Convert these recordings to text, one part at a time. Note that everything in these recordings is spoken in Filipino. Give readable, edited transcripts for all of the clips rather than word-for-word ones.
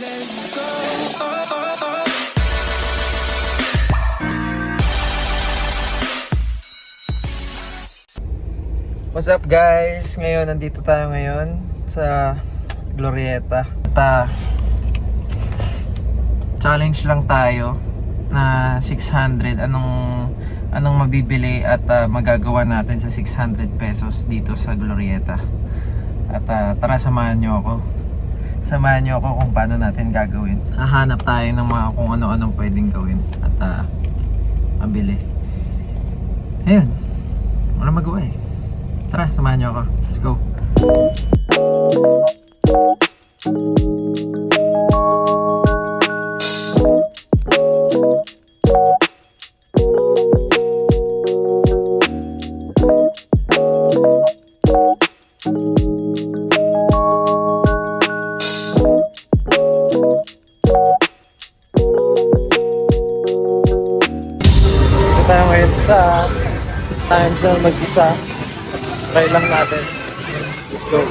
What's up guys? Ngayon, nandito tayo ngayon sa Glorieta. At challenge lang tayo na 600. Anong mabibili at magagawa natin sa 600 pesos dito sa Glorieta. At tara, samahan nyo ako. Samahan nyo ako kung paano natin gagawin. Hahanap tayo ng mga kung ano-anong pwedeng gawin at mabili. Ayun, wala magawa eh. Tara, samahan niyo ako. Let's go. Dito tayo ngayon sa time zone mag-isa. Try lang natin. Let's go. $200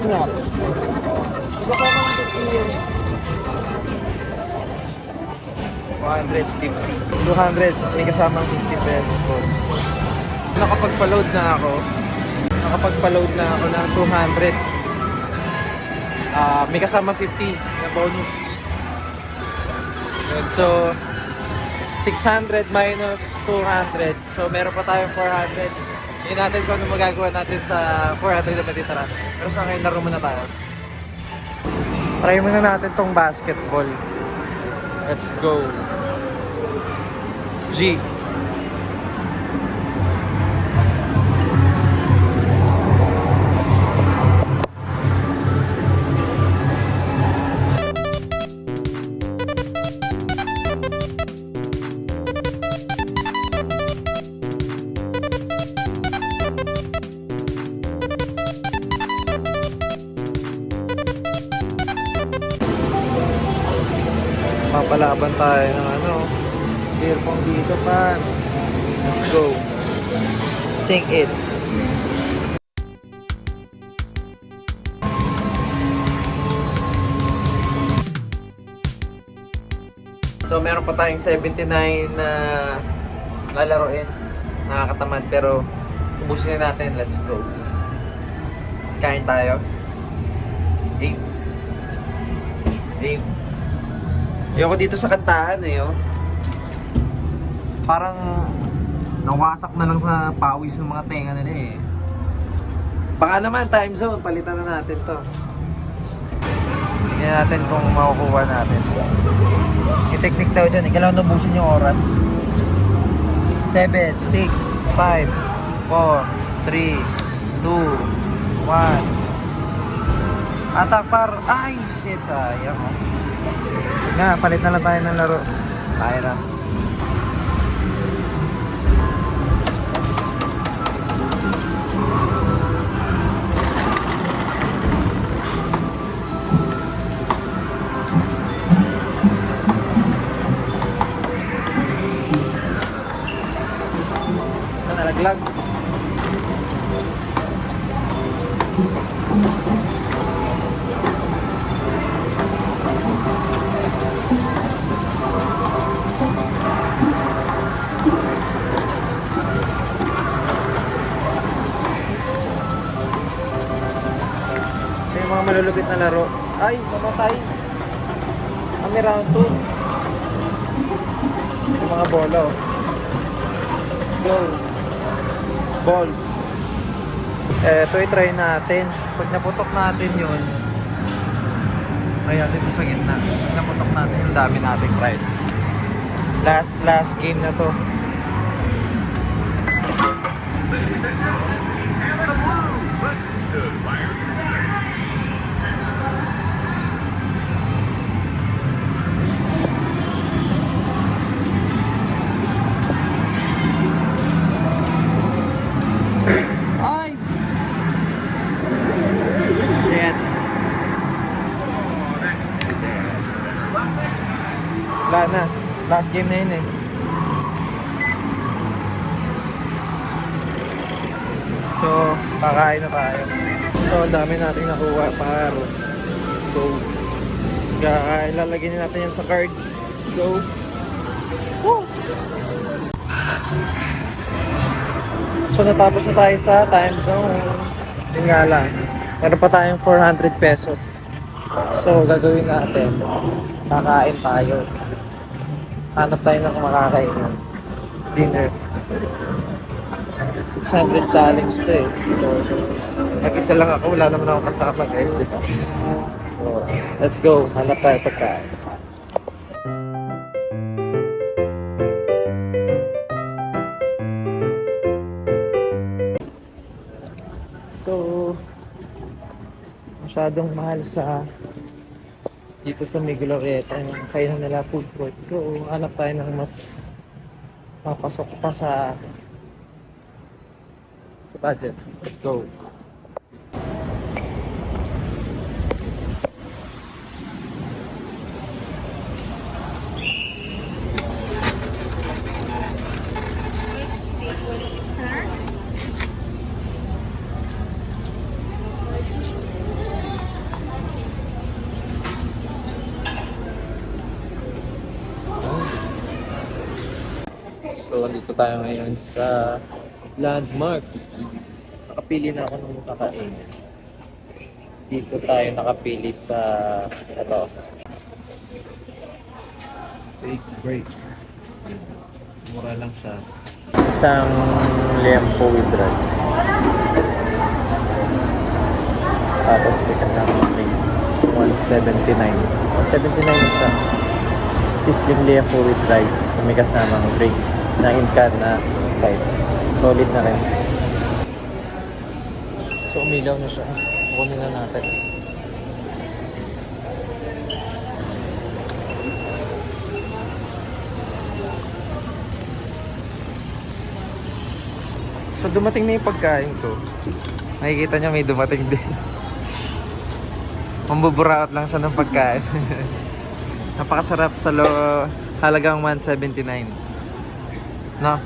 nga. Iba ka naman 50 yun. 150. 200. May kasamang 50 pesos. Nakapagpa-load na ako ng 200. May kasama 50 na bonus. And so 600 minus 200. So meron pa tayong 400. Hindi natin kung ano magagawa natin sa 400 na matitira. Pero sa ngayon, laro muna tayo. Try muna natin tong basketball. Let's go. G. Papalaban tayo ng beer pong dito pa. Let's go. Sink it. So meron pa tayong 79 na lalaroin. Nakakatamad pero ubusin na natin. Let's go. Let's kain tayo. Game. Ayoko dito sa kantahan eh, oh. Parang nawasak na lang sa pawis ng mga tenga nila eh. Baka naman time zone, palitan na natin to. Tingnan natin kung makukuha natin. I-technique daw dyan, kailangan nabusin yung oras. 7, 6, 5, 4, 3, 2, 1. Atak par. Ay, shit, sayang oh. Nga, palit na lang tayo ng laro. Tayo na. Nalaglag. Mga malulupit na laro. Ay, mamatay. Kami round 2. Yung mga bola, oh. Let's go. Balls. Ito i-try natin. Pag naputok natin yun, ayan, dito sa gitna. Pag naputok natin yung dami nating prize. Last game na to. Wala na. Last game na yun eh. So, kakain na tayo. So, ang dami nating nakuha par. Let's go. Lalagyan natin yan sa card. Let's go. Woo! So, natapos na tayo sa time zone. Yun nga lang. Meron pa tayong 400 pesos. So, gagawin natin. Kakain tayo. Hanap tayo ng makakain. Dinner. 600 challenge to eh. So, mag-isa lang ako. Wala naman ako kasama guys, di ba? So, let's go. Hanap tayo pagkain. So, masyadong mahal sa dito sa Glorieta yung kainan nila food court. So, hanap tayo ng mas papasok pa sa budget. Let's go. So, dito tayo ngayon sa Landmark. Nakapili na ako ng kakain. Dito tayo nakapili sa ito. Steak break. Mura lang siya. Isang liempo with rice. Tapos may kasama drinks. 179. 179 na siya. Sizzling liempo with rice na may kasamang drinks na in-can na Sprite. Solid na rin. So, umilaw na siya. Kukunin na natin. So, dumating na yung pagkain ko. Nakikita nyo may dumating din. Mambuburaot lang siya ng pagkain. Napakasarap sa halagang 179. No?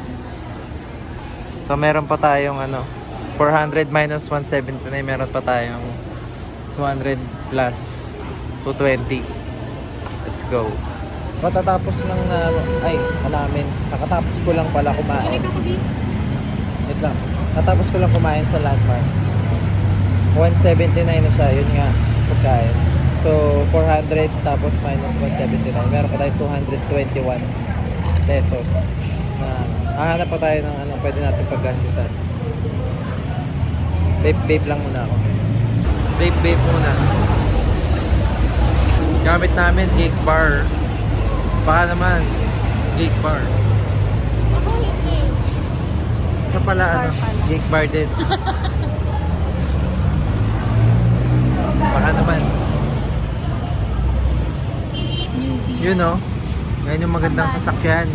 So, meron pa tayong 400 minus 179, meron pa tayong 200 plus 220. Let's go. Katatapos lang na, nakatapos ko lang pala kumain. Wait lang. Natapos ko lang kumain sa Landmark. 179 na siya, yun nga, pagkain. So, 400 tapos minus 179. Meron pa tayong 221 pesos. Hahanap pa tayo ng pwede natin paggastusan. Vape lang muna ako. Vape muna. Gamit namin Geek Bar. Baka naman Geek Bar. Ako hindi. Sa pala Geek Bar din. Baka naman. New Zealand. You know, ngayon yung magandang sasakyan.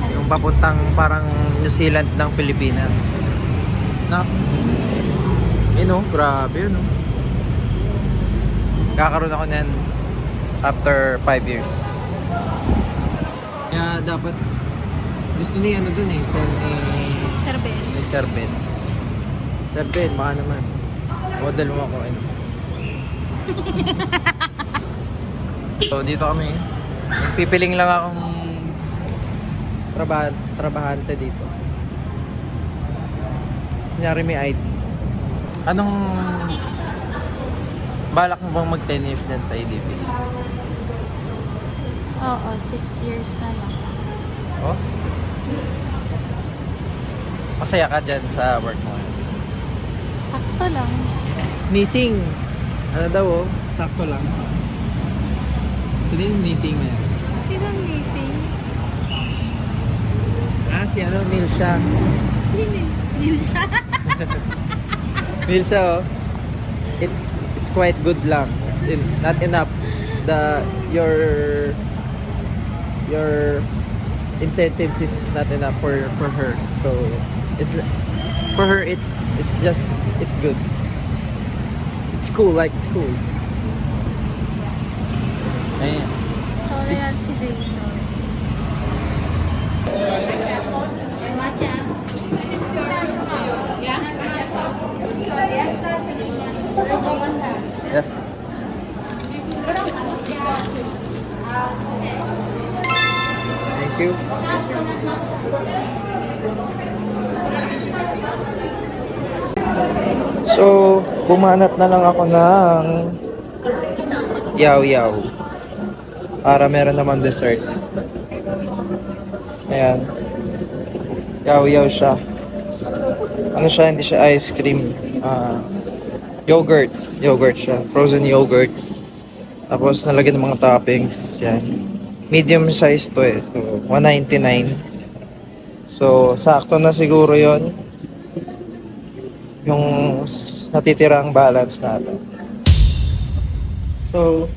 Yung papuntang parang New Zealand ng Pilipinas. No? Grabe yun. Kakaroon ako niyan after 5 years. Kaya dapat gusto ni dun eh, Sir Ben. Sir Ben, baka naman. Model mo ako So dito kami. Pipiling lang akong trabahante dito. Kunyari may ID. Anong balak mo bang mag 10 years din sa ADP? Oo, 6 years na lang. Oh? Masaya ka dyan sa work mo? Sakto lang. Nising! Ano daw sakto lang. Sino yung nising mo yan? Sinong missing? Si Nilsha. Sino? Nilsha? Nilsha it's quite good lang. Not enough. Your incentives is not enough for her. So for her it's good. It's cool, like school. Ayan. Sorry She's- si Jason. you. So, bumanat na lang ako ng yaw-yaw. Para meron naman dessert. Ayan. Yaw-yaw siya. Ano siya? Hindi siya ice cream. Yogurt. Yogurt siya. Frozen yogurt. Tapos nalagyan ng mga toppings. Yan. Medium size to eh. So, 199. So, sakto na siguro yon yung natitirang balance natin. So,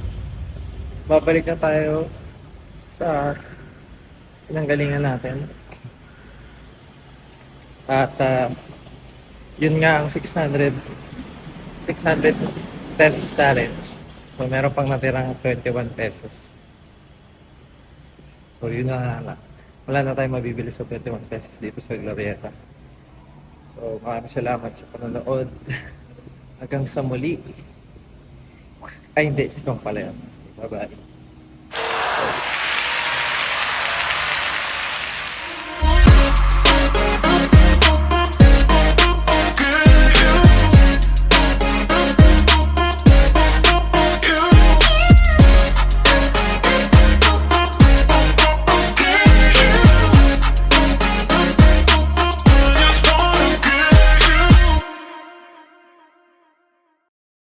babalik na tayo sa pinanggalingan natin. At yun nga ang 600 pesos challenge. So, meron pang natirang 21 pesos. So, yun na lang. Wala na tayong mabibili sa 21 pesos dito sa Glorieta. So, maraming salamat sa panonood. Hanggang sa muli. Ay, hindi. Sikong pala yun. Bye-bye.